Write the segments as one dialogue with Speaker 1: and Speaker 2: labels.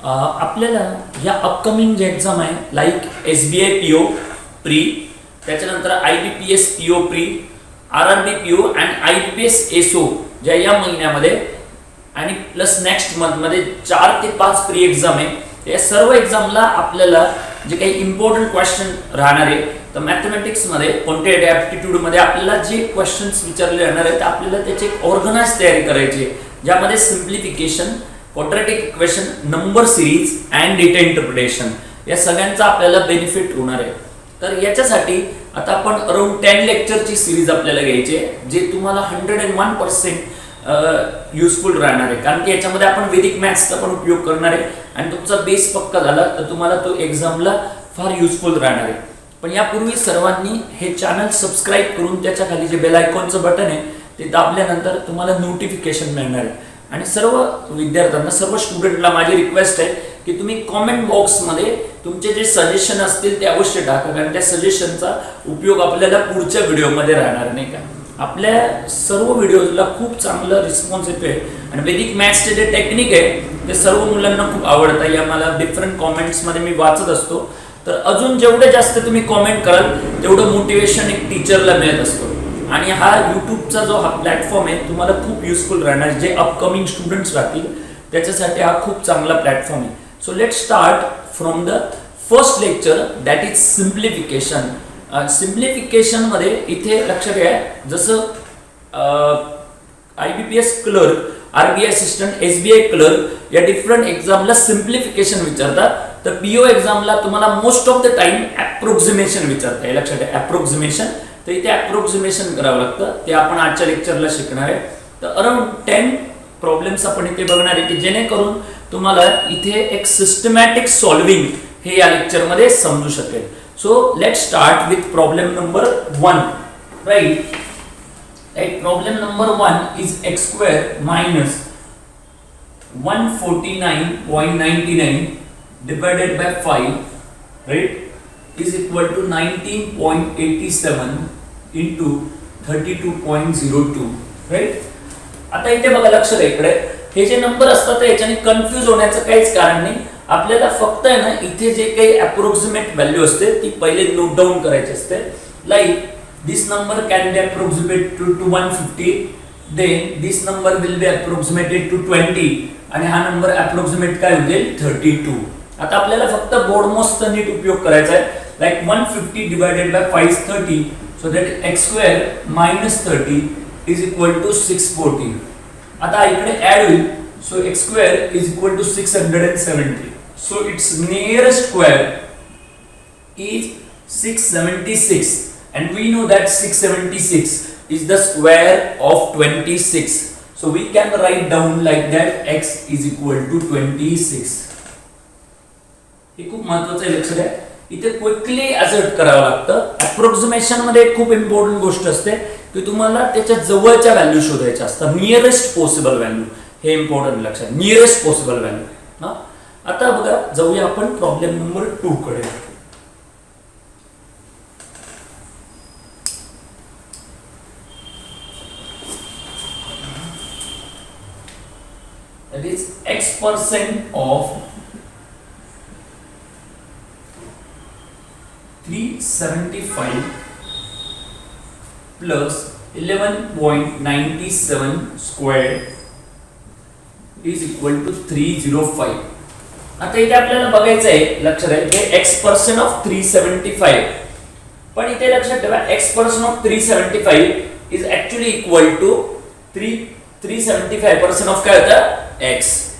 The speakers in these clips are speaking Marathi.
Speaker 1: आपल्याला या अपकमिंग जे एक्झाम आहे लाईक SBI PO प्री, त्याच्यानंतर IBPS PO pre, RRB PO and IBPS SO ज्या या महिन्यामध्ये आणि प्लस नेक्स्ट मंथमध्ये 4 ते 5 प्री एक्झाम आहे। या सर्व एक्झामला आपल्याला जे काही इम्पॉर्टंट क्वेश्चन राहणार आहे तर मॅथमॅटिक्समध्ये क्वांटिटेटिव्ह ॲप्टिट्यूडमध्ये आपल्याला जे क्वेश्चन्स विचारले जाणार आहेत आपल्याला त्याची एक ऑर्गनाइज तयारी करायची आहे, ज्यामध्ये simplification, quadratic equation, number series and data interpretation या सगळ्यांचा आपल्याला बेनिफिट होणार आहे। तर याच्यासाठी आता आपण अराउंड 10 लेक्चरची सिरीज आपल्याला घ्यायची आहे, जे तुम्हाला 101% युजफुल राहणार आहे, कारण की याच्यामध्ये आपण वैदिक मॅथ्सचा पण उपयोग करणार आहे आणि तुमचा बेस पक्का झाला तर तुम्हाला तो एक्झामला फार युजफुल राहणार आहे। पण यापूर्वी सर्वांनी हे चॅनल सबस्क्राईब करून त्याच्या खाली जे बेल आयकॉनचं बटन आहे ते दाबल्यानंतर तुम्हाला नोटिफिकेशन मिळणार आहे। आणि सर्व विद्यार्थ्यांना, सर्व स्टुडंटला माझी रिक्वेस्ट आहे की तुम्ही कमेंट बॉक्समध्ये तुमचे जे सजेशन असतील ते अवश्य टाका, कारण त्या सजेशनचा उपयोग आपल्याला पुढच्या व्हिडिओमध्ये राहणार नाही का। आपल्या सर्व व्हिडिओजला खूप चांगला रिस्पॉन्स येतोय आणि वैदिक मॅथ्सचे जे टेक्निक आहे ते सर्व मुलांना खूप आवडतं, या मला डिफरंट कॉमेंट्समध्ये मी वाचत असतो। तर अजून जेवढे जास्त तुम्ही कॉमेंट कराल तेवढं मोटिवेशन एक टीचरला मिळत असतो आणि हा यूट्यूबचा जो हा प्लॅटफॉर्म आहे तुम्हाला खूप युजफुल राहणार, जे अपकमिंग स्टुडंट्स राहतील त्याच्यासाठी हा खूप चांगला प्लॅटफॉर्म आहे। So let start from the first lecture, that is simplification. Simplification मध्ये इथे लक्षात घ्या, जसं IBPS clerk, RBI assistant, SBI clerk या डिफरंट एक्झामला सिम्प्लिफिकेशन विचारतात, तर PO एक्झामला तुम्हाला most of the time approximation विचारतात। हे लक्षात घ्या, अप्रोक्सिमेशन, तर इथे अप्रोक्सिमेशन करावं लागतं, ते आपण आजच्या लेक्चरला शिकणार आहे। तर अराउंड 10 प्रॉब्लेम्स आपण इथे बघणार आहे की जेणेकरून तुम्हाला इथे एक सिस्टमॅटिक सॉल्विंग हे या लेक्चरमध्ये समजू शकेल। So let's start with problem number 1, right? Problem number 1 is x square minus 149.99 divided by 5, right, is equal to 19.87 into 32.02, right? आता इथे बघा, लक्ष द्या, इकडे हे जे नंबर असतात याच्याने कन्फ्यूज होण्याचं काहीच कारण नाही। आपल्याला फक्त आहे ना इथे जे काही अप्रोक्सिमेट व्हॅल्यू असते ती पहिले नोट डाऊन करायची असते। Like this number can be approximate to 150, then this number will be approximated to 20 आणि हा नंबर अप्रोक्सिमेट काय होईल 32। आता आपल्याला फक्त बोर्डमोस्ट नीट उपयोग करायचा आहे, like 150 divided by 5 is 30, so that x square minus 30 is equal to 640। आता इकडे ऍड होईल, so x square is equal to 670, so its nearest square is 676 and we know that 676 is the square of 26, so we can write down like that x is equal to 26। हे खूप महत्त्वाचं आहे, लक्ष द्या, इथे क्विकली असर्ट करावं लागतं। अप्रोक्सिमेशन मध्ये खूप इम्पॉर्टंट गोष्ट असते की तुम्हाला त्याच्या जवळच्या व्हॅल्यू शोधायच्या असतात, नियरेस्ट पॉसिबल व्हॅल्यू, हे इम्पॉर्टंट लक्षात, नियरेस्ट पॉसिबल व्हॅल्यू। हा, आता बघा, जाऊया आपण प्रॉब्लेम नंबर 2 कडे। that is x% of 375 plus 11.97 squared is equal to 305। आता इथे आपल्याला बघायचं आहे, लक्षात आहे, हे x% of 375, पण इथे लक्षात ठेवा x% of 375 is actually equal to 375% of काय होतं x,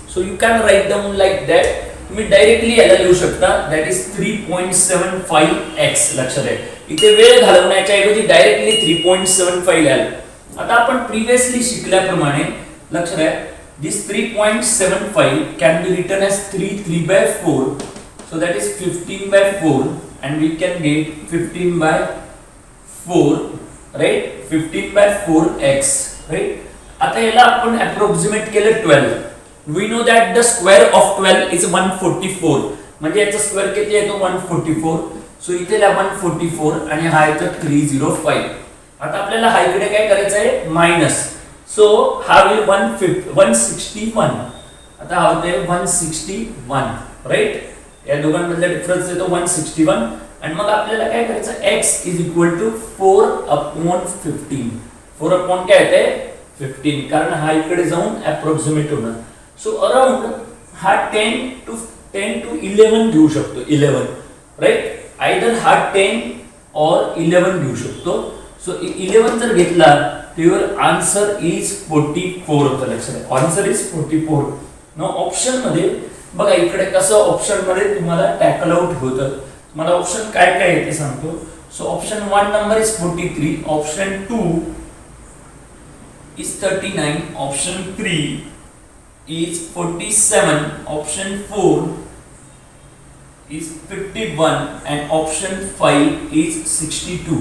Speaker 1: so you can write down like that। तुम्ही डायरेक्टली याला लिहू शकता, that is 3.75x। लक्षात आहे, इथे वेळ घालवण्याच्या ऐवजी डायरेक्टली 3.75 लिहाल। आता आपण प्रिव्हियसली शिकल्याप्रमाणे लक्षात आहे, this 3.75 can be written as 3/4, so that is 15/4 and we can get 15/4, right, 15/4x, right? आता याला आपण अप्रोक्सिमेट केलं 12, we know that the square of 12 is 144, म्हणजे याचा स्क्वेअर किती येतो 144, सो इथे 144 आणि हा येतो 305। आता आपल्याला हा इकडे काय करायचं आहे मायनस, सो हा विल 161 आता हा होते 161 राईट. या दोघांमधला डिफरन्स येतो 161 आणि मग आपल्याला काय करायचं x इज इक्वल टू 4/15. 4 काय येते 15 कारण हा इकडे जाऊन अप्रॉक्सिमेट होणार. सो अराउंड हा 10 to 11 घेऊ शकतो 11 राईट. आयदर हा 10 और 11 घेऊ शकतो. सो 11 जर घेतला तर युअर आन्सर इज 44 होतं. लक्षात आन्सर इज 44. नो ऑप्शन मध्ये बघा इकडे कसं ऑप्शन मध्ये तुम्हाला टॅकल आउट होतं. मला ऑप्शन काय काय आहे ते सांगतो. So option 1 number is 43, option 2 is 39, option 3 is 47, option 4 is 51 and option 5 is 62.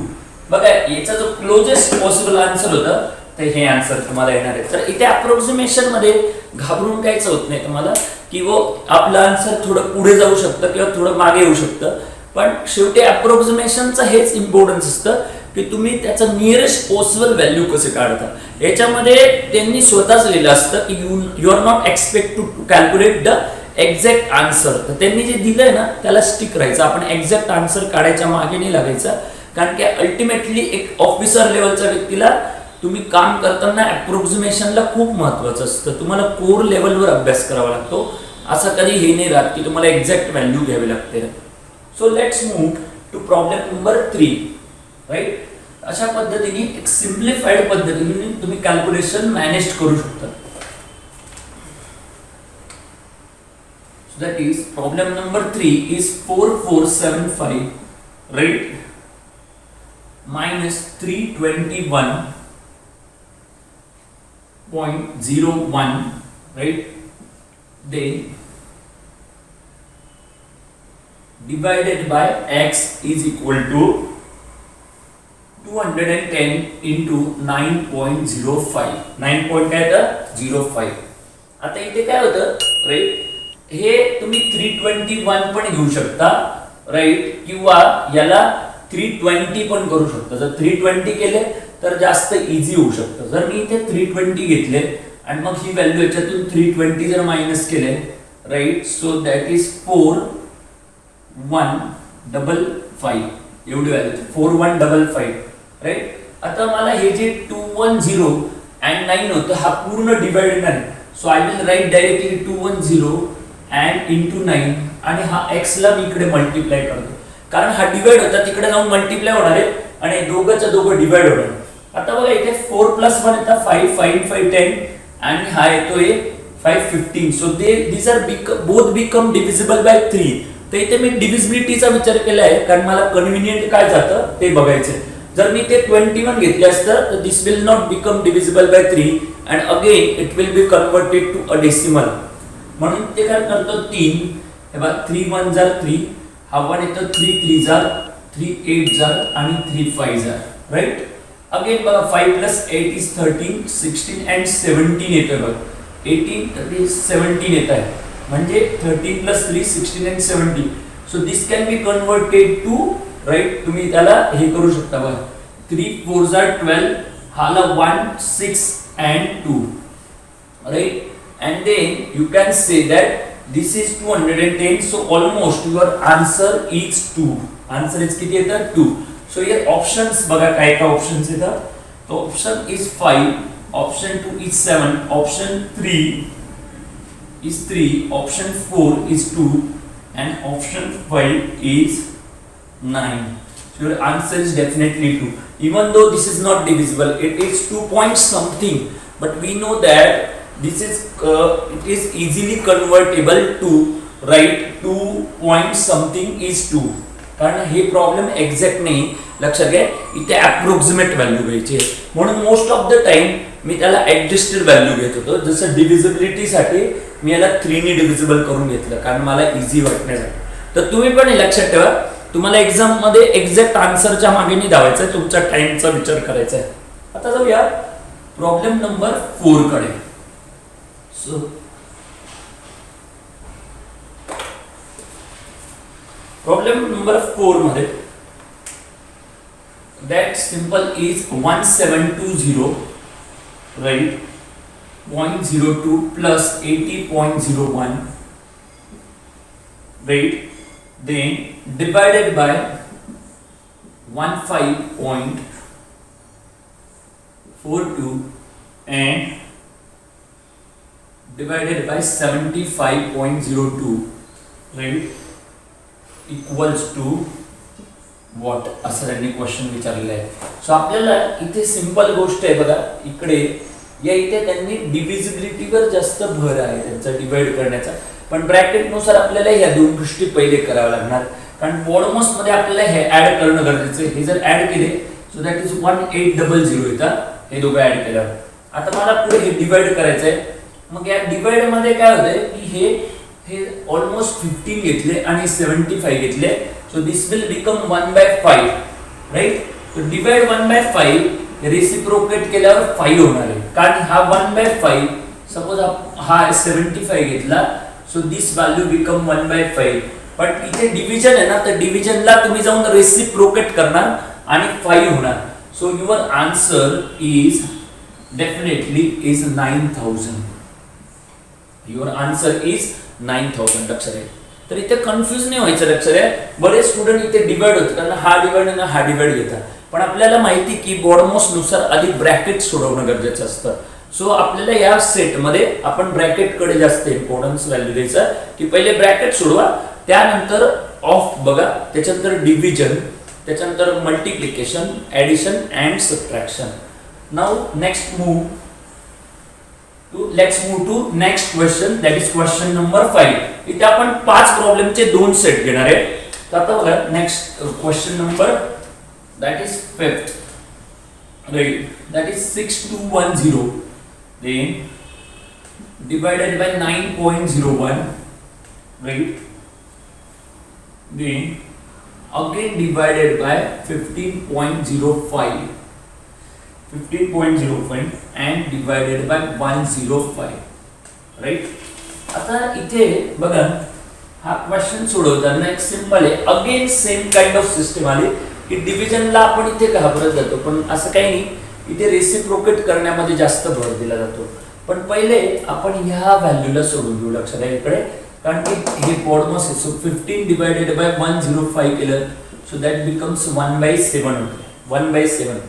Speaker 1: बघा याचा जो क्लोजेस्ट पॉसिबल आन्सर होता तर हे आन्सर तुम्हाला येणार आहे. तर इथे अप्रॉक्सिमेशन मध्ये घाबरून काहीच होत नाही तुम्हाला की वो आपलं आन्सर थोडं पुढे जाऊ शकतं किंवा थोडं मागे येऊ शकतं. पण शेवटी अप्रॉक्सिमेशनचं हेच इम्पॉर्टन्स असतं की तुम्ही त्याचं नियरेस्ट पॉसिबल व्हॅल्यू कसे काढता. याच्यामध्ये त्यांनी स्वतःच लिहिलं असतं की you are not expect to calculate the exact answer. तर त्यांनी जे दिलंय ना त्याला स्टिक राहायचं. आपण एक्झॅक्ट आन्सर काढायच्या मागे नाही लागायचं कारण की अल्टिमेटली एक ऑफिसर लेवलच्या व्यक्तीला तुम्ही काम करताना अप्रॉक्सिमेशनला खूप महत्वाचं असतं. तुम्हाला कोर लेवलवर अभ्यास करावा लागतो. असं कधी हे नाही राहत की तुम्हाला एक्झॅक्ट व्हॅल्यू घ्यावी लागते. So let's move to problem number 3 right. अशा पद्धतीने एक सिम्प्लिफाईड पद्धतीने तुम्ही कॅल्क्युलेशन मॅनेज करू शकता. So that is problem number 3 is 4475 right minus 321.01 right then divided by x is equal to 210 into 9.05. 9.05. आता इथे काय होतं राईट हे तुम्ही 321 पण घेऊ शकता राईट किंवा याला 320 पण करू शकता. जर 320 केले तर जास्त इझी होऊ शकतं. जर मी इथे 320 घेतले आणि मग ही व्हॅल्यू याच्यातून 320 जर मायनस केले राईट सो दॅट इज 4155 एवढी व्हॅल्यू 4155 राईट. आता मला हे जे 210 and 9 होतं हा पूर्ण डिवाइड आहे. So I will write directly 210 and into 9 आणि हा x ला मी इकडे मल्टिप्लाय करतो कारण हा डिवाइड होता तिकडे जाऊन मल्टिप्लाय होणार आहे आणि दोघंच्या दोघं डिवाइड होणार. आता बघा इथे 4 + 1 येतात 5 5 5 10 आणि हा येतोय 5 15. So these are both become divisible by 3. तर इथे मी डिव्हिजिबिलिटीचा विचार केला आहे कारण मला कन्व्हिनियंट काय जातं ते बघायचं. जर मी ते 21 घेतले असतं तर this will not become divisible by 3 and again it will be converted to a decimal. म्हणून ते काय करतो 3 हे बघा 3 1 जार 3 हा 1 येतो 3 3 जार 3 8 जार आणि 3 5 जार राईट. अगेन बघा 5 + 8 इज 13 16 and 17 येतोय बघा 18 30 17 येत आहे म्हणजे 13 + 3 16 and 17. So this can be converted to right. तुम्ही त्याला हे करू शकता बघा 3 4 जार 12 हाला 1 6 and 2 right. And then you can say that this is 210. So almost your answer is 2. Answer is किती येतं 2. So here options बघा काय काय options येतात. So option is 5, option 2 is 7, option 3 is 3, option 4 is 2 and option 5 is 9. So your answer is definitely 2. Even though this is not divisible, it is 2 point something, but we know that this is it is easily convertible to right 2 point something is 2. कारण हे प्रॉब्लेम एक्झॅक्ट नाही लक्षात घ्या इथे अप्रॉक्सिमेट व्हॅल्यू घ्यायची आहे. म्हणून मोस्ट ऑफ द टाइम मी त्याला ऍडजस्टेड व्हॅल्यू घेत होतो. जसं डिव्हिजिबिलिटी साठी मी याला 3 ने डिव्हिजिबल करून घेतलं कारण मला इझी वाटण्यासाठी. तर तुम्ही पण हे लक्षात ठेवा तुम्हाला एक्झाम मध्ये एक्झॅक्ट आन्सरच्या मागे नाही धावायचं आहे तुमच्या टाइमचा विचार करायचा आहे. आता जाऊया प्रॉब्लेम नंबर 4 कडे. So problem number 4 मध्ये that simple is 1720 right 0.02 plus 80.01, right? Then divided by 15.42 and divided by 75.02, right, equals to what? असं त्यांनी क्वेश्चन विचारलेलं आहे. सो आपल्याला इथे सिंपल गोष्ट आहे बघा, इकडे या इथे त्यांनी डिव्हिजिबिलिटीवर जास्त भर आहे त्यांचा डिवाइड करण्याचा, पण ब्रॅकेट नुसार आपल्याला ह्या दोन गोष्टी पहिले कराव्या लागणार, कारण बॉडमोस्ट मध्ये आपल्याला हे ऍड करणं गरजेचं आहे. हे जर ऍड केले सो दॅट इज 1800 येतात हे दोघं ऍड केल्यावर. आता मला पुढे हे डिवाइड करायचं आहे. मग या डिवाइड मध्ये काय होतंय की हे ऑलमोस्ट 15 घेतले आणि 75 घेतले, so this will become 1/5, right. So divide 1/5 reciprocate केल्यावर 5 होणार आहे, कारण हा 1/5 सपोज हा 75 घेतला, सो दिस व्हॅल्यू बिकम 1/5. पण इथे डिव्हिजन आहे ना, तर डिव्हिजनला तुम्ही जाऊन रेसिप्रोकेट करणार आणि 5 होणार. So your answer is definitely is 9000. Your answer is 9000. लक्षात आहे. तर इथे कन्फ्युज नाही व्हायचं. लक्षात आहे, बरेच स्टुडंट इथे डिवाइड होतात कारण हा डिवाइड आणि हा डिवाइड घेतात, पण आपल्याला माहिती की बॉडमोस्ट नुसार आधी ब्रॅकेट सोडवणं गरजेचं असतं. सो आपल्याला या सेट मध्ये आपण ब्रॅकेट कडे जास्त इम्पॉर्टन्स व्हॅल्यू द्यायचं की पहिले ब्रॅकेट सोडवा, त्यानंतर ऑफ बघा, त्याच्यानंतर डिव्हिजन, त्याच्यानंतर multiplication, addition and subtraction. Now let's move to next question, that is question number 5. इथे आपण 5 प्रॉब्लेमचे 2 सेट घेणार आहे. तर आता बघा next question number that is 5th, right, that is 6210, then divided by 9.01, right, then again divided by 15.05 and divided by 105, right. आता इथे बघा हा क्वेश्चन सोडवताना एक सिंपल आहे, again same kind of system आली की डिव्हिजनला आपण इथे घाबरत जातो, पण असं काही नाही, इथे रेसिप्रोकेट करण्यामध्ये जास्त भर दिला जातो. पण पहिले आपण ह्या व्हॅल्यूला सोडून घेऊ. लक्षात आहे इकडे, कारण की हे बॉडमोस्ट आहे. सो 15 डिवाइडेड बाय 105 केलं, सो दॅट बिकम्स 1/7 होते. 1/7.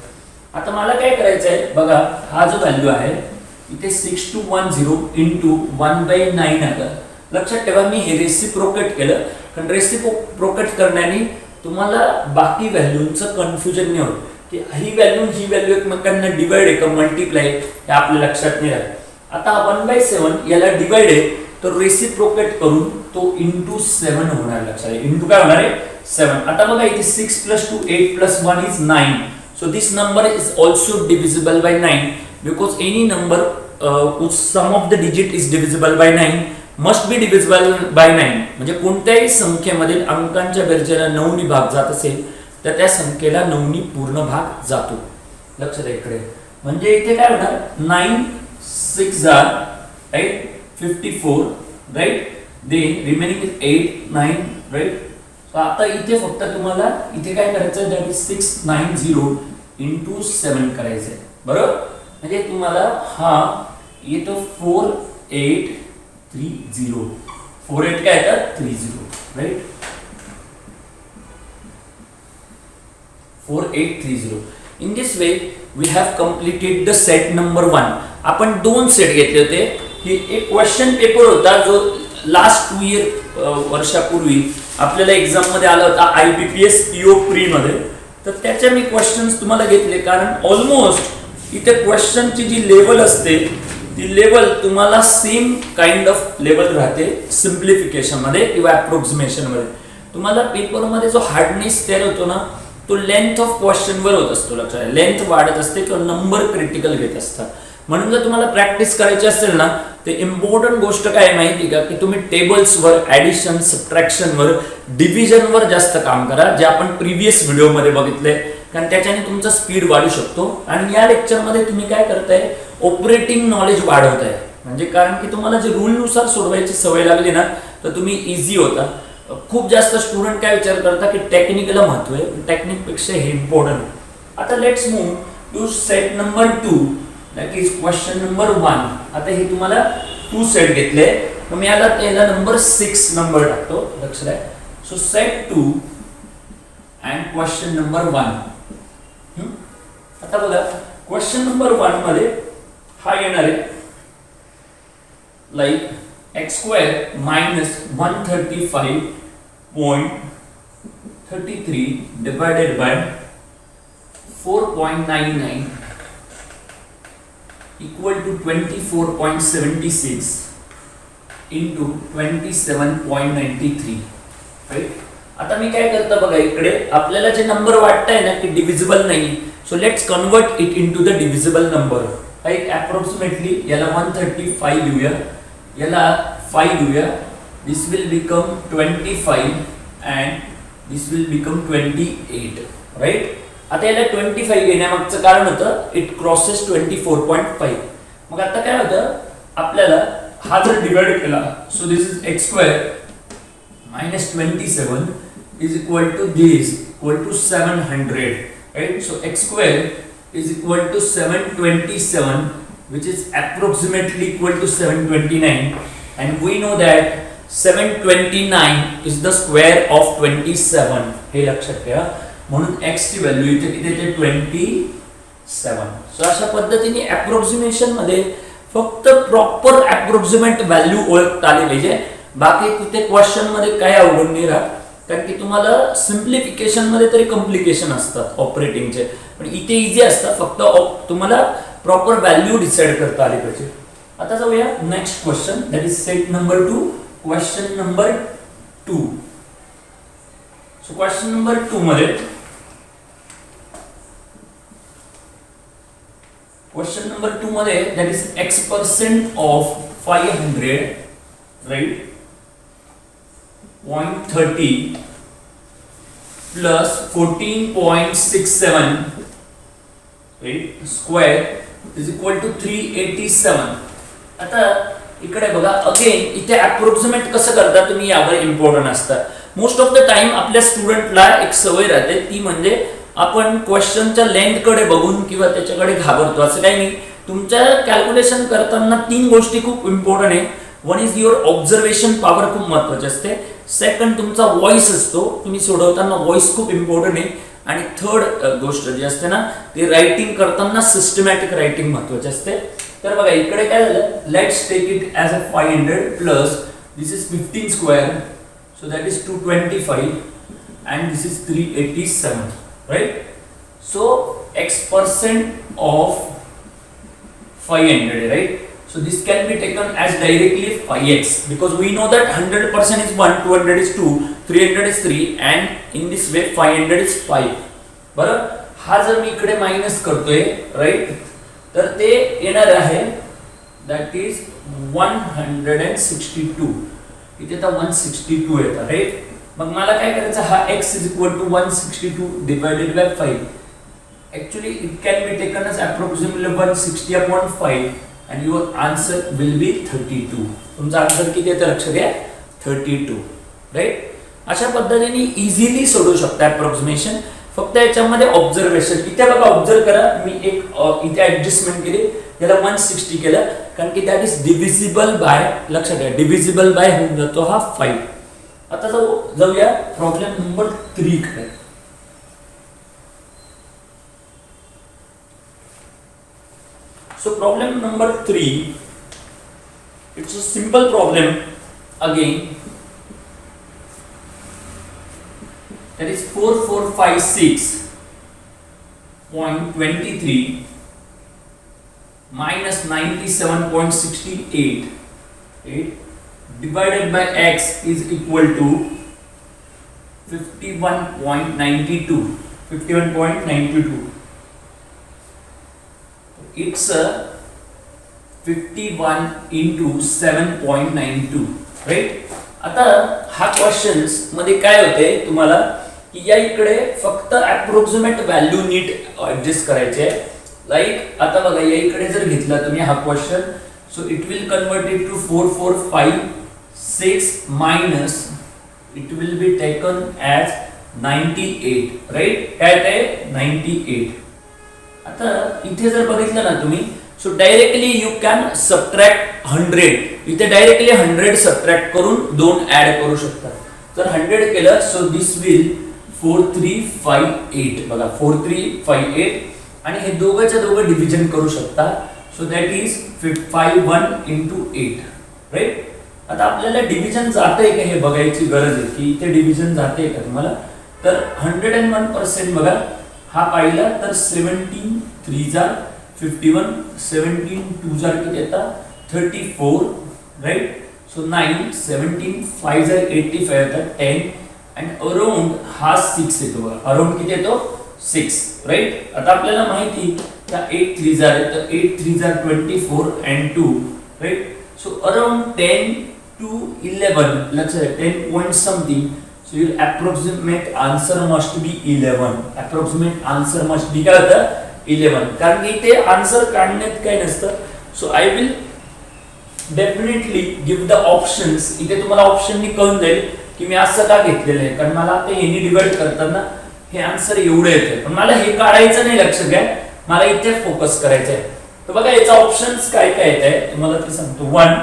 Speaker 1: आता मला काय करायचं आहे बघा, हा जो व्हॅल्यू आहे इथे 6210 इंटू 1/9 आलं. लक्षात ठेवा मी हे रेसिप्रोकेट केलं, कारण रेसिप्रोकेट करण्याने तुम्हाला बाकी व्हॅल्यूचं कन्फ्युजन नाही होत की ही व्हॅल्यू एकमेकांना डिवाइड आहे का मल्टिप्लाय, हे आपल्या लक्षात नाही राहत. आता 1/7 याला डिवाइड आहे, तर रेसिप्रोकेट करून तो इंटू 7 होणार. लक्षात आहे, इंटू काय होणार आहे 7. आता बघा इथे 6 + 2 8 + 1 is 9. So this number is also divisible by 9 because any number whose sum of the digit is divisible by 9 must be divisible by 9. म्हणजे कोणत्याही संख्येमधील अंकांच्या बेरजेला 9 ने भाग जात असेल तर त्या संख्येला 9 ने पूर्ण भाग जातो. लक्षात आहे इकडे, म्हणजे इथे काय होणार 9 6 are right 54, right, then remaining is 8 9, right. आता इथे फक्त तुम्हाला इथे काय करायचं, दॅट इज 690 इंटू 7 करायचंय, बरोबर. म्हणजे तुम्हाला हा येतो 4830. 48 काय येतात 30, right. 4830. In this way we have completed the set number 1. आपण 2 सेट घेतले होते. ही एक क्वेश्चन पेपर होता जो लास्ट 2 इयर वर्षापूर्वी आपल्याला एक्झाम मध्ये आला होता IBPS PO प्री मध्ये. तर त्याचे मी क्वेश्चन्स तुम्हाला घेतले, कारण ऑलमोस्ट इथे क्वेश्चनची जी लेवल असते ती लेवल तुम्हाला सेम काइंड ऑफ लेवल राहते सिम्प्लिफिकेशन मध्ये किंवा अप्रोक्सिमेशन मध्ये. तुम्हाला पेपर मध्ये जो हार्डनेस तयार होतो ना, तो लेंथ ऑफ क्वेश्चन वर होत असतो. लक्षात, लेंथ वाढत असते किंवा नंबर क्रिटिकल घेत असतात. म्हणून जर तुम्हाला प्रॅक्टिस करायची असेल ना, ते इम्पॉर्टंट गोष्ट काय माहिती का, की तुम्ही टेबल्सवर, ऍडिशन, सबट्रॅक्शनवर, डिव्हिजनवर जास्त काम करा, जे आपण प्रिव्हियस व्हिडिओमध्ये बघितले, कारण त्याच्याने तुमचा स्पीड वाढू शकतो. आणि या लेक्चरमध्ये तुम्ही काय करताय, ऑपरेटिंग नॉलेज वाढवताय. म्हणजे कारण की तुम्हाला जे रूलनुसार सोडवायची सवय लागली ना, तर तुम्ही इझी होता. खूप जास्त स्टुडंट काय विचार करतात की टेक्निकला महत्व आहे, टेक्निकपेक्षा हे इम्पॉर्टंट. आता let's move to set number 2. That is question number 1. आता हे तुम्हाला 2 सेट घेतले, तर मी याला नंबर 6 नंबर टाकतो, लक्षात आहे. So set 2 and question number 1. आता बघा क्वेश्चन नंबर 1 मध्ये हा येणार आहे like x square minus 135.33 divided by 4.99 equal to 24.76 into 27.93. Right. आता मी काय करतो बघा, इकडे आपल्याला जे नंबर वाटतंय ना की डिव्हिजिबल नाही, so let's convert it into the divisible number. Right. Approximately याला 135 लिहूया, याला 5 लिहूया. This will become 25 and this will become 28. Right. आता याला 25 घेण्यामागचं कारण होतं इट क्रॉसेस 24.5. मग आता काय होतं, आपल्याला हा जर डिवाइड केला, so this is x square minus 27 is equal to this, equal to 700. Right. So x square is equal to 727, which is approximately equal to 729, and we know that 729 is the square of 27. हे लक्षात ठेवा. म्हणून x ची व्हॅल्यू इथे किती येते 27. सो अशा पद्धतीने अप्रॉक्सिमेशन मध्ये फक्त प्रॉपर अप्रॉक्सिमेट व्हॅल्यू ओळखता आली पाहिजे. बाकी तिथे क्वेश्चन मध्ये काय अवघड नाही राहत, कारण की तुम्हाला सिम्प्लिफिकेशन मध्ये तरी कॉम्प्लिकेशन असतात ऑपरेटिंगचे, पण इथे इझी असतात. फक्त तुम्हाला प्रॉपर व्हॅल्यू डिसाइड करता आली पाहिजे. आता जाऊया next question, that is set number 2, question number 2. So question number 2 मध्ये that is x% of 500, right, 0.30 plus 14.67 right square is equal to 387. आता इकडे बघा अगेन इथे अप्रॉक्सिमेट कसं करता तुम्ही यावर इम्पॉर्टंट असतं. मोस्ट ऑफ द टाइम आपल्या स्टुडंटला एक सवय राहते, ती म्हणजे आपण क्वेश्चनच्या लेंथ कडे बघून किंवा त्याच्याकडे घाबरतो. असं काही नाही. तुमच्या कॅल्क्युलेशन करताना 3 गोष्टी खूप इम्पॉर्टंट आहे. One is your observation power खूप महत्वाची असते. सेकंड तुमचा व्हॉइस असतो, तुम्ही सोडवताना व्हॉइस खूप इम्पॉर्टंट आहे. आणि थर्ड गोष्ट जी असते ना, ती रायटिंग करताना सिस्टमॅटिक रायटिंग महत्वाची असते. तर बघा इकडे काय झालं, let's take it as a 500 plus this is 15 square, so that is 225 and this is 387. Right. So x% of 500, right? So this can be taken as directly 5x because we know that 100% is 1, 200 is 2, 300 is 3 and in this way 500 is 5. बरं, हा जर मी इकडे मायनस करतोय, राईट, तर ते येणार आहे दॅट इज 162. इथे तर 162 येतात, राईट. मग मला काय करायचं, हा x is equal to 162 divided by 5. Actually it can be taken as approximately 160 upon 5 and your answer will be 32. तुमचा आन्सर किती येतं लक्षात घ्या, 32. राईट. अशा पद्धतीने इझिली सोडवू शकता अप्रॉक्सिमेशन. फक्त याच्यामध्ये ऑब्झर्वेशन, इथे बघा ऑब्झर्व करा, मी एक इथे ऍडजस्टमेंट केली, याला 160 केलं कारण की दॅट इज डिव्हिजिबल बाय, लक्षात घ्या डिव्हिजिबल बाय होऊन जातो हा 5. आता जाऊया प्रॉब्लेम नंबर 3 कडे. So problem number 3, it's a simple problem again, that is 4456.23 minus 97.68 divided by x is equal to 51.92. It's a 51 into 7.92, right? आता हा क्वेश्चन्स मध्ये काय होते तुम्हाला की या इकडे फक्त अप्रॉक्सिमेट व्हॅल्यू नीट ऍडजस्ट करायचे. लाईक आता बघा या इकडे जर घेतला तुम्ही हा क्वेश्चन, so it will convert it to 4456 minus it will be taken as 98, right. काय ते 98. आता इथे जर बघितलं ना तुम्ही, so directly you can subtract 100. इथे डायरेक्टली 100 सबट्रॅक्ट करून 2 ऍड करू शकता. तर 100 केलं सो दिस विल 4358. बघा 4358 आणि हे दोघंच्या दोघं डिव्हिजन करू शकता. So that is 51 into 8 right. आता आपल्याला डिव्हिजन जातंय का हे बघायची गरज आहे की इथे डिव्हिजन जाते का तुम्हाला. तर 101% बघा हा पाहिला तर 17 3 जार 51, 17 2 जार किती येतात 34 राईट. सो 9 17 5 जार 85 येतात 10 अँड अराउंड हा 6 येतो. बघा अराउंड किती येतो 6 राईट. आता आपल्याला माहिती का 8 3 जार आहे तर 8 3 जार 24 and 2 right. So around 10 to 11 लक्षात 10 point something. So your approximate answer must be 11. Approximate answer must be काय होतं 11. कारण की इथे आन्सर काढण्यात काय नसतं. So I will definitely give the options. इथे तुम्हाला ऑप्शननी कळून जाईल की मी असं का घेतलेलं आहे कारण मला आता यांनी डिवाइड करताना हे आन्सर एवढे येते पण मला हे काढायचं नाही. लक्ष घ्या मला इथे फोकस करायचं आहे. तर बघा याचा ऑप्शन्स काय काय येत आहे तुम्हाला ते सांगतो. 1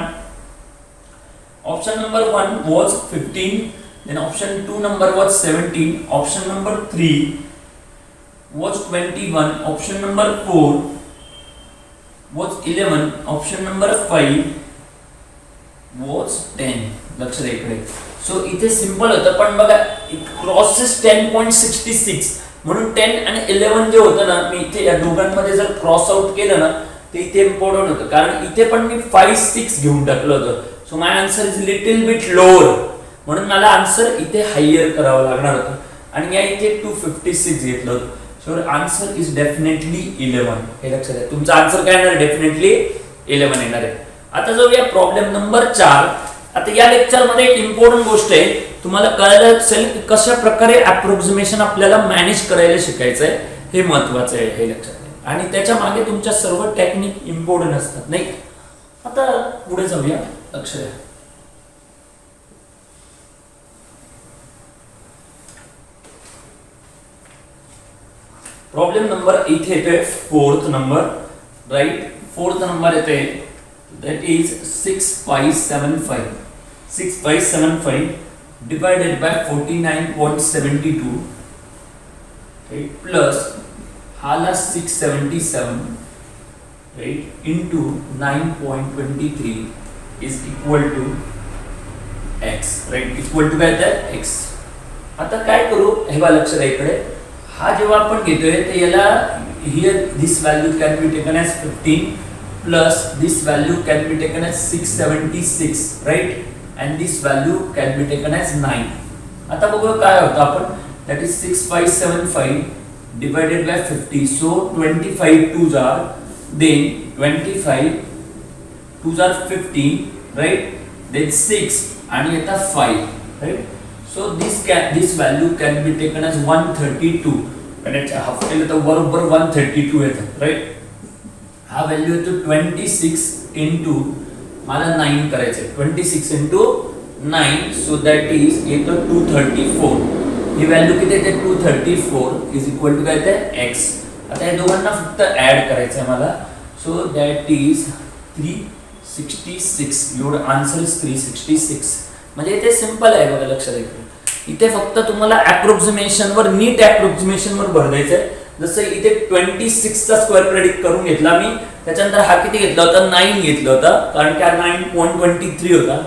Speaker 1: option number 1 was 15, then option 2 number was 17, option number 3 was 21, option number 4 was 11, option number 5 was 10. लक्ष द्या इकडे. सो इथे सिंपल होतं पण बघा क्रॉसेस 10.66 म्हणून 10 आणि 11 जे होतं ना मी इथे या दोघांमध्ये जर क्रॉस आउट केलं ना ते इथे इम्पॉर्टंट होतं कारण इथे पण मी 5 6 घेऊन टाकलं होतं. So my answer is little bit lower म्हणून मला आन्सर इथे हायर करावं लागणार होतं आणि या इथे 256 घेतलं होतं. So answer is definitely 11. हे लक्षात आहे तुमचा आन्सर काय येणार डेफिनेटली 11 येणार आहे. आता जाऊया प्रॉब्लेम नंबर 4. आता या लेक्चर मध्ये एक इम्पॉर्टंट गोष्ट आहे तुम्हाला कळायला असेल की कशा प्रकारे अप्रोक्सिमेशन आपल्याला मॅनेज करायला शिकायचं आहे. हे महत्वाचं आहे हे लक्षात आहे आणि त्याच्या मागे तुमच्या सर्व टेक्निक इम्पॉर्टंट असतात नाही. आता पुढे जाऊया. लक्ष द्या. प्रॉब्लेम नंबर इथे येतोय 4th number right. 4th number येते that is 6575 divided by 49.72 plus हाला 677 right into 9.23 is equal to x right. Equal to काय तर x. आता काय करू हे बघा लक्ष द्या इकडे. हा जेव्हा आपण घेतोय तर याला here this value can be taken as 15 plus this value can be taken as 676 right and this value can be taken as 9. आता बघूया काय होतं आपण that is 6575 divided by 50. So 25 2 जार then 25 2 are 15 right then 6 and yet 5 right. So this value can be taken as 132 and it's half केलं तर बरोबर 132 येतं right. हा व्हॅल्यू येतो 26 into मला 9 करायचं 26 into 9 so that is येतो 234. ही व्हॅल्यू किती येते 234 is equal to काय येते x. आता या दोघांना फक्त ऍड करायचं आहे मला. so that is 366. Your answer is 366. म्हणजे इथे सिंपल आहे बघा लक्षात द्या. इथे फक्त तुम्हाला अप्रोक्सिमेशन वर नीट अप्रोक्सिमेशन वर भर द्यायचं आहे. जसं इथे 26 चा स्क्वेअर प्रेडिक्ट करून घेतला मी त्याच्यानंतर हा किती घेतला होता 9 घेतलं होतं कारण की हा 9.23 होता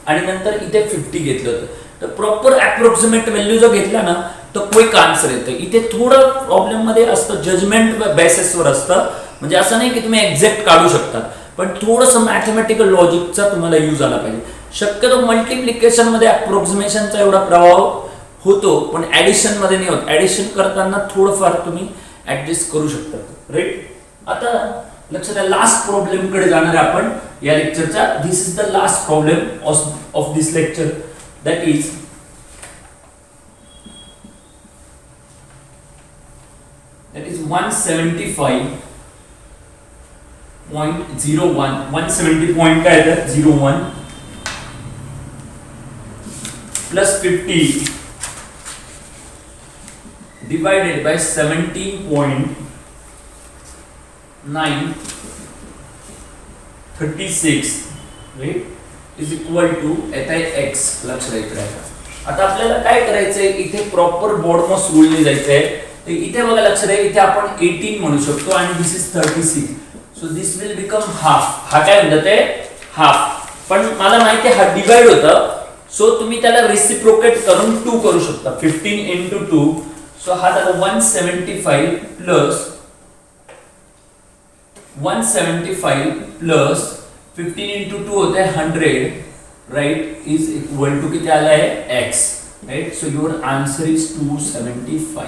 Speaker 1: आणि नंतर इथे 50 घेतलं होतं. तर प्रॉपर अप्रोक्सिमेट व्हॅल्यू जो घेतला ना तो क्विक आन्सर येतो. इथे थोडं प्रॉब्लेम मध्ये असतं जजमेंट बेसिसवर असतं म्हणजे असं नाही की तुम्ही एक्झॅक्ट काढू शकता पण थोडंसं मॅथमॅटिकल लॉजिकचा तुम्हाला यूज आला पाहिजे. शक्यतो मल्टिप्लिकेशन मध्ये अप्रोक्सिमेशनचा एवढा प्रभाव होतो पण ऍडिशन मध्ये नाही होत. ऍडिशन करताना थोडंफार तुम्ही ऍडजस्ट करू शकता राईट. आता लक्षात द्या लास्ट प्रॉब्लेम कडे जाणार आपण या लेक्चरचा. This is the last problem of this lecture that is 170.01 काय आहे 01 plus 50 divided by 17.9 36 right is equal to येत आहे x. लक्ष द्यायचं राहायचं. आता आपल्याला काय करायचंय इथे प्रॉपर बॉडमॉस रूलने जायचंय. तर इथे बघा लक्ष द्या, इथे आपण 18 म्हणू शकतो आणि this is 36. So this will become half. हा काय म्हणतात ते हाफ. पण मला माहिती आहे हा डिवाइड होतं, सो तुम्ही त्याला रेसिप्रोकेट करून 2 करू शकता. 15 into 2. सो हा झाला 175 प्लस 15 into 2 होते 100 राइट इज इक्वल टू किती आला आहे x right. So your answer is 275.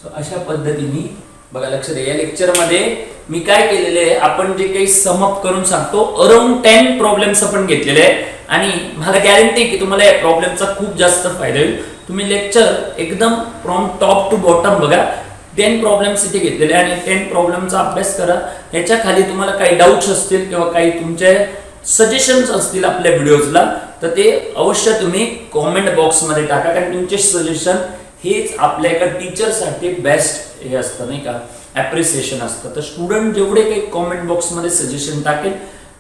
Speaker 1: So अशा पद्धतीने बघा लक्ष द्या. या लेक्चर मध्ये मी काय केलेले आहे, आपण जे काही सम अप करून सांगतो अराउंड 10 प्रॉब्लेम्स आपण घेतलेले आहे आणि मला गॅरंटी आहे की तुम्हाला या प्रॉब्लेमचा खूप जास्त फायदा होईल. तुम्ही लेक्चर एकदम फ्रॉम टॉप टू बॉटम बघा. 10 प्रॉब्लेम्स इथे घेतलेले आणि 10 प्रॉब्लेमचा अभ्यास करा. याच्या खाली तुम्हाला काही डाऊट्स असतील किंवा काही तुमचे सजेशन्स असतील आपल्या व्हिडिओजला, तर ते अवश्य तुम्ही कमेंट बॉक्स मध्ये टाका. कारण तुमचे सजेशन हेच आपल्या एका टीचरसाठी बेस्ट हे असतं नाही का, ॲप्रिसिएशन असतं. तर स्टुडंट जेवढे काही कमेंट बॉक्स मध्ये सजेशन टाकेल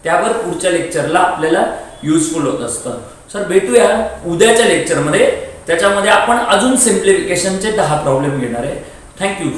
Speaker 1: त्यावर पुढच्या लेक्चरला आपल्याला युजफुल होत असतं. सर भेटूया उद्याच्या लेक्चरमध्ये. त्याच्यामध्ये आपण अजून सिम्प्लिफिकेशनचे 10 प्रॉब्लेम घेणार आहे. थँक्यू.